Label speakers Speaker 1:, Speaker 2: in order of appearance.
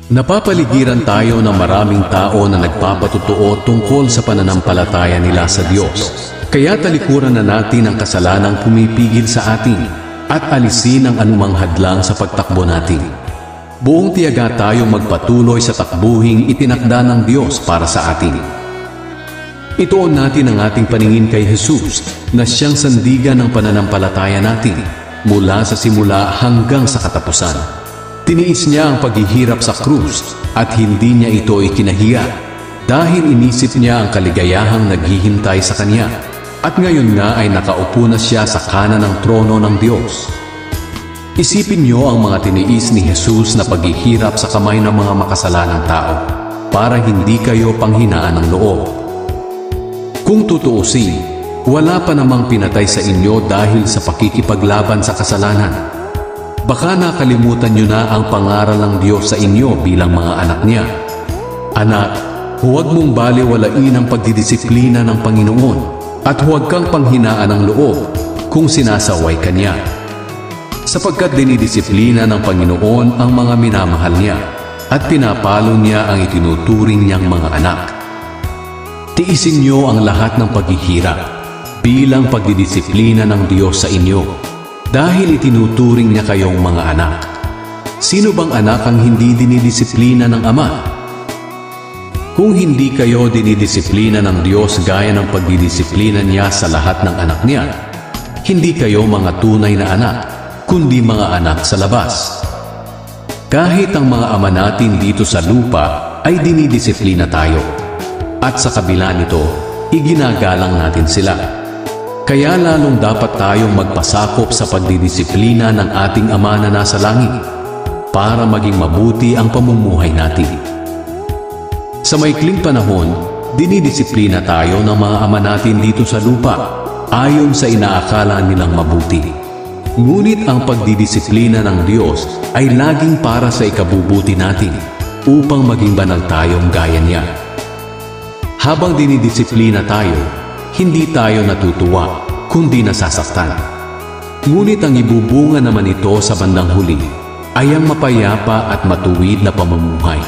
Speaker 1: Napapaligiran tayo ng maraming tao na nagpapatotoo tungkol sa pananampalataya nila sa Diyos. Kaya talikuran na natin ang kasalanang pumipigil sa atin at alisin ang anumang hadlang sa pagtakbo natin. Buong tiyaga tayong magpatuloy sa takbuhing itinakda ng Diyos para sa atin. Ituon natin ang ating paningin kay Jesus na siyang sandigan ng pananampalataya natin mula sa simula hanggang sa katapusan. Tiniis niya ang paghihirap sa krus at hindi niya ito ikinahiya dahil inisip niya ang kaligayahang naghihintay sa kanya. At ngayon nga ay nakaupo na siya sa kanan ng trono ng Diyos. Isipin niyo ang mga tiniis ni Jesus na paghihirap sa kamay ng mga makasalanang tao para hindi kayo panghinaan ng loob. Kung tutuusin, wala pa namang pinatay sa inyo dahil sa pakikipaglaban sa kasalanan. Baka nakalimutan niyo na ang pangaral ng Diyos sa inyo bilang mga anak niya. Anak, huwag mong baliwalain ang pagdidisiplina ng Panginoon at huwag kang panghinaan ng loob kung sinasaway ka niya. Sapagkat dinidisiplina ng Panginoon ang mga minamahal niya at pinapalo niya ang itinuturing niyang mga anak. Tiisin niyo ang lahat ng paghihirap bilang pagdidisiplina ng Diyos sa inyo. Dahil itinuturing niya kayong mga anak. Sino bang anak ang hindi dinidisiplina ng Ama? Kung hindi kayo dinidisiplina ng Diyos gaya ng pagdidisiplina niya sa lahat ng anak niya, hindi kayo mga tunay na anak, kundi mga anak sa labas. Kahit ang mga ama natin dito sa lupa ay dinidisiplina tayo. At sa kabila nito, iginagalang natin sila. Kaya lalong dapat tayong magpasakop sa pagdidisiplina ng ating Ama na nasa langit para maging mabuti ang pamumuhay natin. Sa maikling panahon, dinidisiplina tayo ng mga ama natin dito sa lupa ayon sa inaakala nilang mabuti. Ngunit ang pagdidisiplina ng Diyos ay laging para sa ikabubuti natin upang maging banal tayong gaya niya. Habang dinidisiplina tayo, hindi tayo natutuwa, kundi nasasaktan. Ngunit ang ibubunga naman ito sa bandang huli ay ang mapayapa at matuwid na pamumuhay.